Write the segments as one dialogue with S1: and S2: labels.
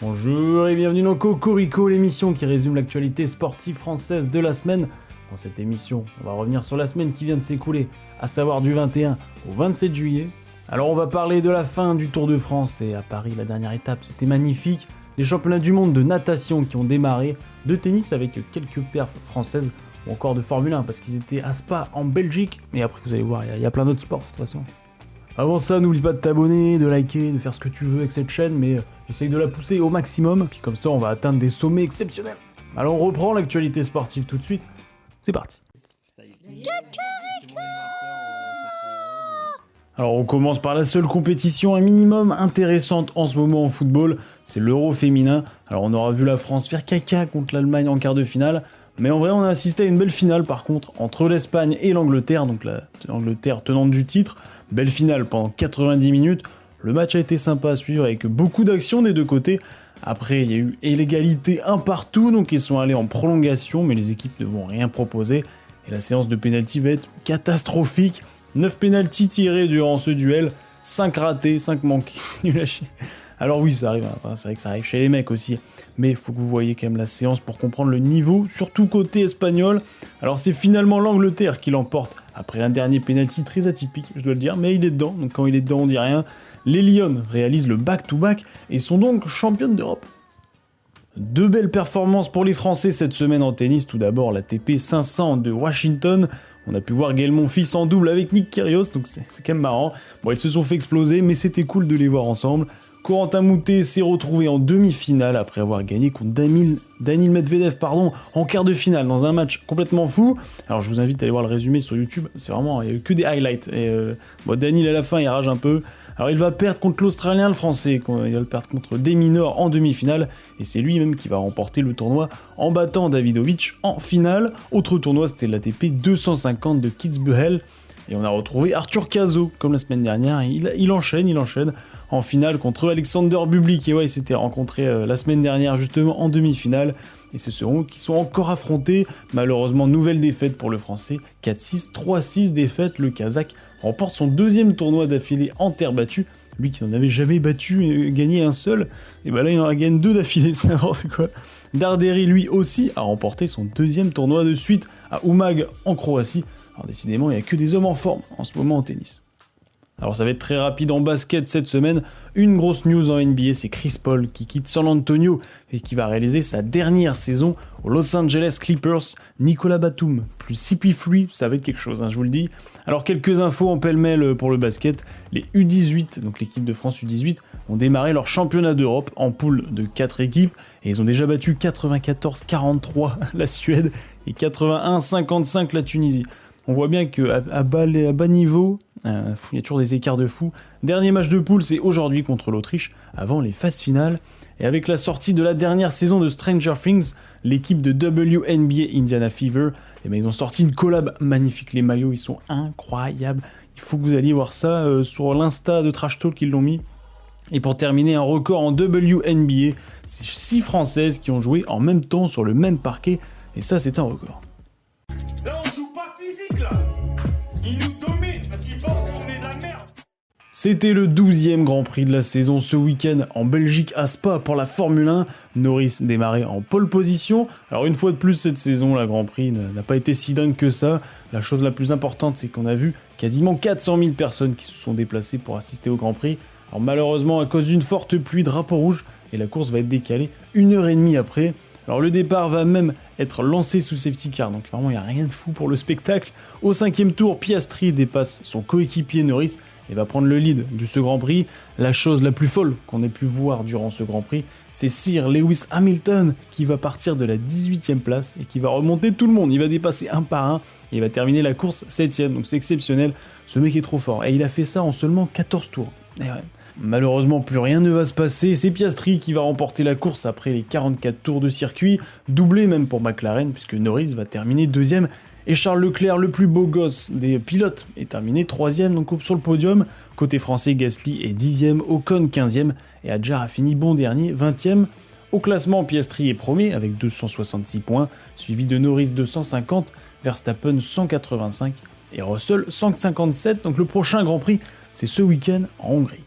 S1: Bonjour et bienvenue dans Cocorico, l'émission qui résume l'actualité sportive française de la semaine. Dans cette émission, on va revenir sur la semaine qui vient de s'écouler, à savoir du 21 au 27 juillet. Alors on va parler de la fin du Tour de France et à Paris, la dernière étape, c'était magnifique. Des championnats du monde de natation qui ont démarré, de tennis avec quelques perfs françaises ou encore de Formule 1 parce qu'ils étaient à Spa en Belgique. Et après vous allez voir, il y a plein d'autres sports de toute façon. Avant ça, n'oublie pas de t'abonner, de liker, de faire ce que tu veux avec cette chaîne, mais essaye de la pousser au maximum, puis comme ça on va atteindre des sommets exceptionnels. Alors on reprend l'actualité sportive tout de suite, c'est parti. Alors on commence par la seule compétition un minimum intéressante en ce moment en football, c'est l'Euro féminin. Alors on aura vu la France faire caca contre l'Allemagne en quart de finale, mais en vrai on a assisté à une belle finale par contre entre l'Espagne et l'Angleterre, donc l'Angleterre tenante du titre. Belle finale pendant 90 minutes, le match a été sympa à suivre avec beaucoup d'actions des deux côtés. Après il y a eu l'égalité un partout, donc ils sont allés en prolongation, mais les équipes ne vont rien proposer. Et la séance de pénalty va être catastrophique. 9 pénaltys tirés durant ce duel, 5 ratés, 5 manqués, c'est nul à chier. Alors oui, ça arrive, c'est vrai que ça arrive chez les mecs aussi, mais il faut que vous voyez quand même la séance pour comprendre le niveau, surtout côté espagnol. Alors c'est finalement l'Angleterre qui l'emporte, après un dernier penalty très atypique, je dois le dire, mais il est dedans, donc quand il est dedans on dit rien. Les Lions réalisent le back-to-back et sont donc championnes d'Europe. Deux belles performances pour les Français cette semaine en tennis, tout d'abord la TP 500 de Washington. On a pu voir Gaël Monfils en double avec Nick Kyrgios, donc c'est quand même marrant. Bon, ils se sont fait exploser, mais c'était cool de les voir ensemble. Corentin Moutet s'est retrouvé en demi-finale après avoir gagné contre Daniil Medvedev en quart de finale dans un match complètement fou. Alors je vous invite à aller voir le résumé sur YouTube, c'est vraiment, il n'y a eu que des highlights. Et Daniil à la fin il rage un peu. Alors il va perdre contre l'Australien, le Français, il va le perdre contre Deminor en demi-finale, et c'est lui-même qui va remporter le tournoi en battant Davidovich en finale. Autre tournoi, c'était l'ATP 250 de Kitzbühel, et on a retrouvé Arthur Cazot, comme la semaine dernière, et il enchaîne en finale contre Alexander Bublik, et ouais, ils s'étaient rencontrés la semaine dernière justement en demi-finale, et ce seront qui sont encore affrontés. Malheureusement, nouvelle défaite pour le Français, 4-6, 3-6 défaite, le Kazakh remporte son deuxième tournoi d'affilée en terre battue, lui qui n'en avait jamais battu et gagné un seul, et bah là il en a gagné deux d'affilée, c'est n'importe quoi. Darderi lui aussi a remporté son deuxième tournoi de suite à Umag en Croatie. Alors décidément il n'y a que des hommes en forme en ce moment en tennis. Alors ça va être très rapide en basket cette semaine, une grosse news en NBA, c'est Chris Paul qui quitte San Antonio et qui va réaliser sa dernière saison aux Los Angeles Clippers. Nicolas Batum plus CP3, ça va être quelque chose, je vous le dis. Alors quelques infos en pêle-mêle pour le basket, les U18, donc l'équipe de France U18, ont démarré leur championnat d'Europe en poule de 4 équipes et ils ont déjà battu 94-43 la Suède et 81-55 la Tunisie. On voit bien qu'à bas niveau, il y a toujours des écarts de fou. Dernier match de poule, c'est aujourd'hui contre l'Autriche, avant les phases finales. Et avec la sortie de la dernière saison de Stranger Things, l'équipe de WNBA Indiana Fever, ils ont sorti une collab magnifique. Les maillots, ils sont incroyables. Il faut que vous alliez voir ça sur l'Insta de Trash Talk, ils l'ont mis. Et pour terminer, un record en WNBA, c'est 6 Françaises qui ont joué en même temps sur le même parquet. Et ça, c'est un record. C'était le 12e Grand Prix de la saison ce week-end en Belgique à Spa pour la Formule 1. Norris démarrait en pole position. Alors une fois de plus cette saison, la Grand Prix n'a pas été si dingue que ça. La chose la plus importante, c'est qu'on a vu quasiment 400 000 personnes qui se sont déplacées pour assister au Grand Prix. Alors malheureusement, à cause d'une forte pluie, drapeau rouge, et la course va être décalée 1h30 après. Alors le départ va même être lancé sous safety car, donc vraiment il n'y a rien de fou pour le spectacle. Au 5e tour, Piastri dépasse son coéquipier Norris et va prendre le lead de ce Grand Prix. La chose la plus folle qu'on ait pu voir durant ce Grand Prix, c'est Sir Lewis Hamilton qui va partir de la 18e place et qui va remonter tout le monde. Il va dépasser un par un et il va terminer la course 7e, donc c'est exceptionnel. Ce mec est trop fort et il a fait ça en seulement 14 tours. Et ouais. Malheureusement, plus rien ne va se passer, c'est Piastri qui va remporter la course après les 44 tours de circuit, doublé même pour McLaren, puisque Norris va terminer 2e, et Charles Leclerc, le plus beau gosse des pilotes, est terminé 3e, donc sur le podium. Côté français, Gasly est 10e, Ocon 15e, et Hadjar a fini bon dernier, 20e. Au classement, Piastri est premier avec 266 points, suivi de Norris 250, Verstappen 185, et Russell 157, donc le prochain Grand Prix, c'est ce week-end en Hongrie.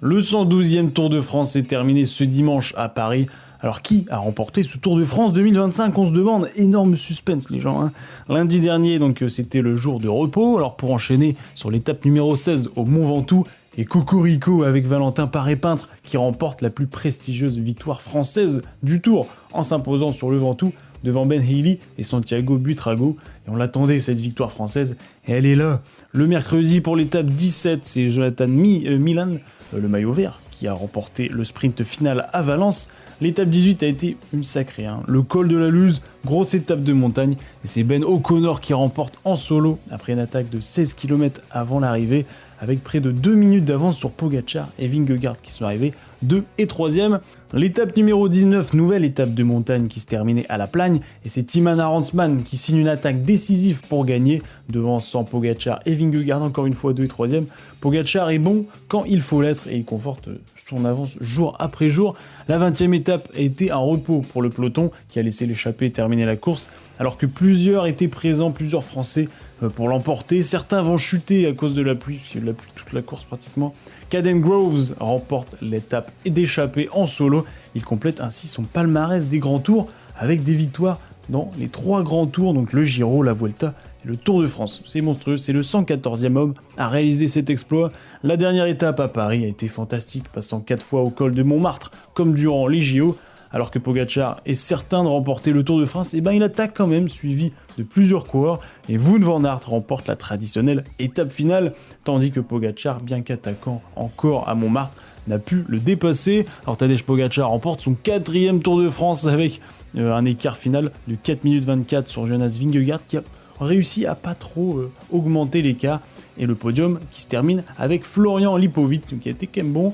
S1: Le 112e Tour de France s'est terminé ce dimanche à Paris. Alors qui a remporté ce Tour de France 2025, on se demande? Énorme suspense les gens, hein. Lundi dernier, donc c'était le jour de repos. Alors pour enchaîner sur l'étape numéro 16 au Mont Ventoux, et cocorico avec Valentin Paré-Peintre qui remporte la plus prestigieuse victoire française du Tour en s'imposant sur le Ventoux devant Ben Healy et Santiago Buitrago. Et on l'attendait cette victoire française et elle est là. Le mercredi pour l'étape 17, c'est Jonathan Milan, le maillot vert, qui a remporté le sprint final à Valence. L'étape 18 a été une sacrée, hein. Le col de la Luz, grosse étape de montagne, et c'est Ben O'Connor qui remporte en solo après une attaque de 16 km avant l'arrivée, avec près de 2 minutes d'avance sur Pogačar et Vingegaard qui sont arrivés 2 et 3e. L'étape numéro 19, nouvelle étape de montagne qui se terminait à La Plagne, et c'est Thymen Arensman qui signe une attaque décisive pour gagner, devançant Pogačar et Vingegaard encore une fois 2 et 3e. Pogačar est bon quand il faut l'être et il conforte son avance jour après jour. La 20e étape a été un repos pour le peloton qui a laissé l'échappée terminer la course, alors que plusieurs étaient présents, plusieurs Français pour l'emporter. Certains vont chuter à cause de la pluie, puisqu'il y a de la pluie toute la course pratiquement. Caden Groves remporte l'étape d'échappée en solo. Il complète ainsi son palmarès des grands tours avec des victoires dans les 3 grands tours, donc le Giro, la Vuelta et le Tour de France. C'est monstrueux, c'est le 114e homme à réaliser cet exploit. La dernière étape à Paris a été fantastique, passant 4 fois au col de Montmartre, comme durant les JO. Alors que Pogačar est certain de remporter le Tour de France, et ben il attaque quand même, suivi de plusieurs coureurs, et Wout van Aert remporte la traditionnelle étape finale, tandis que Pogačar, bien qu'attaquant encore à Montmartre, n'a pu le dépasser. Alors Tadej Pogačar remporte son 4e Tour de France avec un écart final de 4 minutes 24 sur Jonas Vingegaard, qui a réussi à pas trop augmenter l'écart, et le podium qui se termine avec Florian Lipovic, qui a été quand même bon.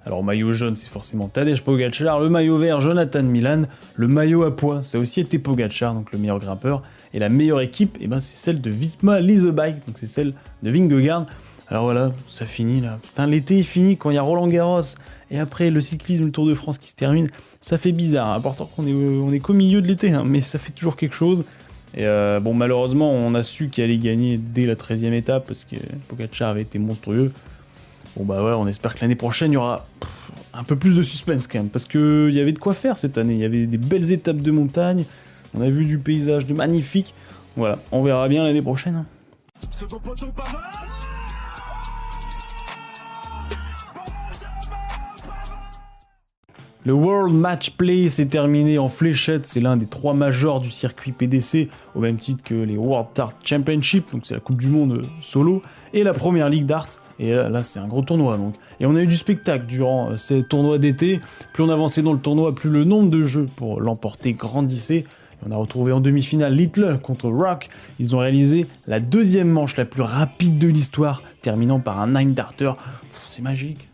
S1: Alors maillot jaune, c'est forcément Tadej Pogačar, le maillot vert, Jonathan Milan, le maillot à pois, ça a aussi été Pogačar, donc le meilleur grimpeur, et la meilleure équipe, eh ben, c'est celle de Visma Lease Bike, donc c'est celle de Vingegaard. Alors voilà, ça finit là, putain l'été est fini quand il y a Roland Garros, et après le cyclisme, le Tour de France qui se termine, ça fait bizarre, hein. Pourtant qu'on est qu'au milieu de l'été, hein, mais ça fait toujours quelque chose. Et bon malheureusement on a su qu'il allait gagner dès la 13e étape, parce que Pogačar avait été monstrueux. Bon bah ouais, on espère que l'année prochaine il y aura un peu plus de suspense quand même, parce qu'il y avait de quoi faire cette année, il y avait des belles étapes de montagne, on a vu du paysage de magnifique, voilà, on verra bien l'année prochaine, hein. Le World Match Play s'est terminé en fléchette, c'est l'un des 3 majors du circuit PDC, au même titre que les World Dart Championship, donc c'est la Coupe du Monde solo, et la Première Ligue Dart, et là c'est un gros tournoi donc. Et on a eu du spectacle durant ces tournois d'été, plus on avançait dans le tournoi, plus le nombre de jeux pour l'emporter grandissait. Et on a retrouvé en demi-finale Littler contre Rock, ils ont réalisé la 2e manche la plus rapide de l'histoire, terminant par un 9-darter, c'est magique.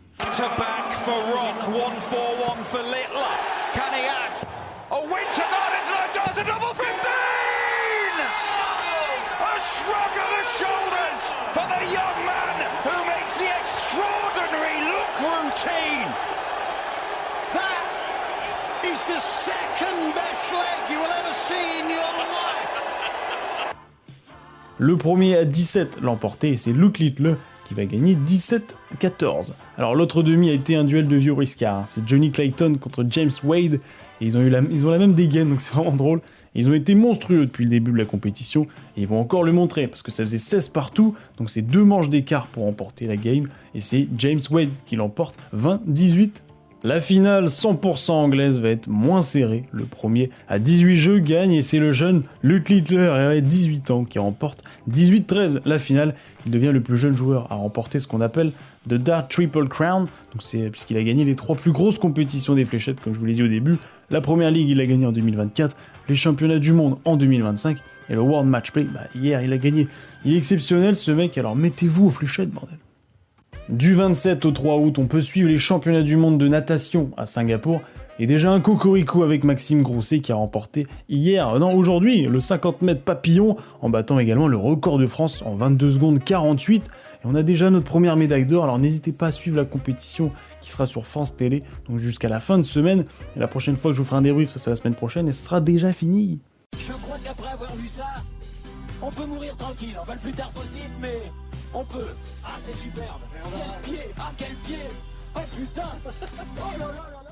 S2: For Rock, 1-4-1 for Littler. Can he add? A Wintergaard into the does a double 15! A shrug of the shoulders for the young man who makes the extraordinary look routine.
S3: That is the second best leg you will ever see in your life.
S1: Le premier à 17 l'a emporté et c'est Luke Littler qui va gagner 17-14. Alors l'autre demi a été un duel de vieux briscards, c'est Johnny Clayton contre James Wade, et ils ont la même dégaine, donc c'est vraiment drôle. Et ils ont été monstrueux depuis le début de la compétition, et ils vont encore le montrer, parce que ça faisait 16 partout, donc c'est 2 manches d'écart pour remporter la game, et c'est James Wade qui l'emporte 20-18. La finale 100% anglaise va être moins serrée, le premier à 18 jeux gagne, et c'est le jeune Luke Littler, à 18 ans, qui remporte 18-13 la finale. Il devient le plus jeune joueur à remporter ce qu'on appelle The Dart Triple Crown, donc c'est puisqu'il a gagné les 3 plus grosses compétitions des fléchettes, comme je vous l'ai dit au début. La Première Ligue, il a gagné en 2024, les championnats du monde en 2025, et le World Match Play, hier il a gagné. Il est exceptionnel ce mec, alors mettez-vous aux fléchettes, bordel. Du 27 au 3 août, on peut suivre les championnats du monde de natation à Singapour, et déjà un cocorico avec Maxime Grousset qui a remporté aujourd'hui, le 50 mètres papillon, en battant également le record de France en 22 secondes 48, et on a déjà notre première médaille d'or, alors n'hésitez pas à suivre la compétition qui sera sur France Télé, donc jusqu'à la fin de semaine, et la prochaine fois que je vous ferai un débrief, ça c'est la semaine prochaine, et ce sera déjà fini.
S4: Je crois qu'après avoir vu ça, on peut mourir tranquille, on va le plus tard possible, mais on peut. Ah c'est superbe, quel pied, ah quel pied. Oh putain. Oh là là là là.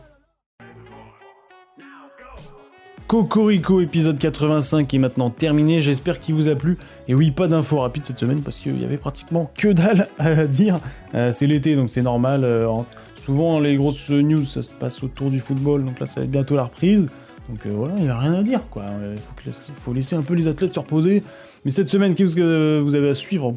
S1: Cocorico, épisode 85 est maintenant terminé, j'espère qu'il vous a plu. Et oui, pas d'infos rapides cette semaine parce qu'il y avait pratiquement que dalle à dire. C'est l'été donc c'est normal. Souvent les grosses news ça se passe autour du football, donc là ça va être bientôt la reprise. Donc voilà, il n'y a rien à dire quoi. Il faut laisser un peu les athlètes se reposer. Mais cette semaine, qu'est-ce que vous avez à suivre?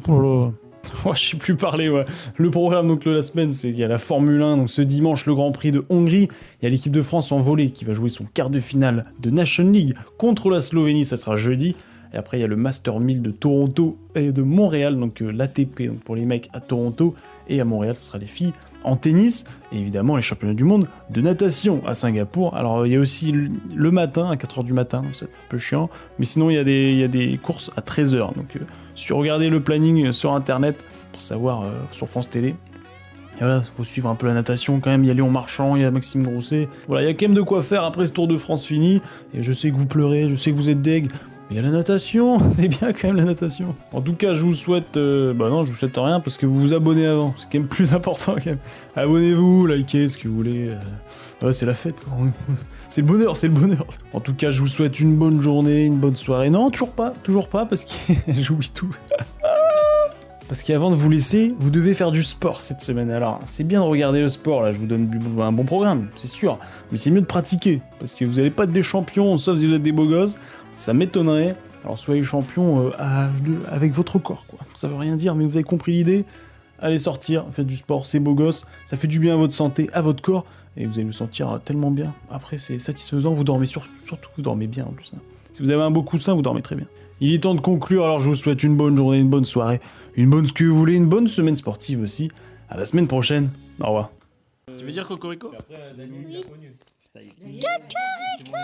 S1: Oh, je sais plus parler, ouais. Le programme donc de la semaine, c'est qu'il y a la Formule 1, donc ce dimanche le Grand Prix de Hongrie, il y a l'équipe de France en volley qui va jouer son quart de finale de Nation League contre la Slovénie, ça sera jeudi. Et après il y a le Master 1000 de Toronto et de Montréal, donc l'ATP donc pour les mecs à Toronto, et à Montréal ce sera les filles en tennis, et évidemment les championnats du monde de natation à Singapour. Alors il y a aussi le matin, à 4h du matin, donc c'est un peu chiant, mais sinon il y a des courses à 13h, donc regardez le planning sur internet pour savoir sur France Télé. Et voilà, faut suivre un peu la natation quand même, il y a Léon Marchand, il y a Maxime Grousset, voilà, il y a quand même de quoi faire après ce Tour de France fini, et je sais que vous pleurez, je sais que vous êtes deg, mais il y a la natation, c'est bien quand même la natation. En tout cas, je vous souhaite... non, je vous souhaite rien parce que vous vous abonnez avant. C'est quand même plus important quand même. Abonnez-vous, likez ce que vous voulez. Voilà, c'est la fête quoi. C'est le bonheur, c'est le bonheur. En tout cas, je vous souhaite une bonne journée, une bonne soirée. Non, toujours pas parce que j'oublie tout. Parce qu'avant de vous laisser, vous devez faire du sport cette semaine. Alors, c'est bien de regarder le sport, là, je vous donne un bon programme, c'est sûr. Mais c'est mieux de pratiquer, parce que vous n'allez pas être des champions, sauf si vous êtes des beaux gosses. Ça m'étonnerait. Alors soyez champion avec votre corps, quoi. Ça veut rien dire, mais vous avez compris l'idée. Allez sortir, faites du sport, c'est beau gosse. Ça fait du bien à votre santé, à votre corps. Et vous allez vous sentir tellement bien. Après, c'est satisfaisant, vous dormez surtout, vous dormez bien en plus. Hein. Si vous avez un beau coussin, vous dormez très bien. Il est temps de conclure, alors je vous souhaite une bonne journée, une bonne soirée, une bonne ce que vous voulez, une bonne semaine sportive aussi. À la semaine prochaine. Au revoir. Tu veux dire Cocorico?
S5: Oui. Cocorico.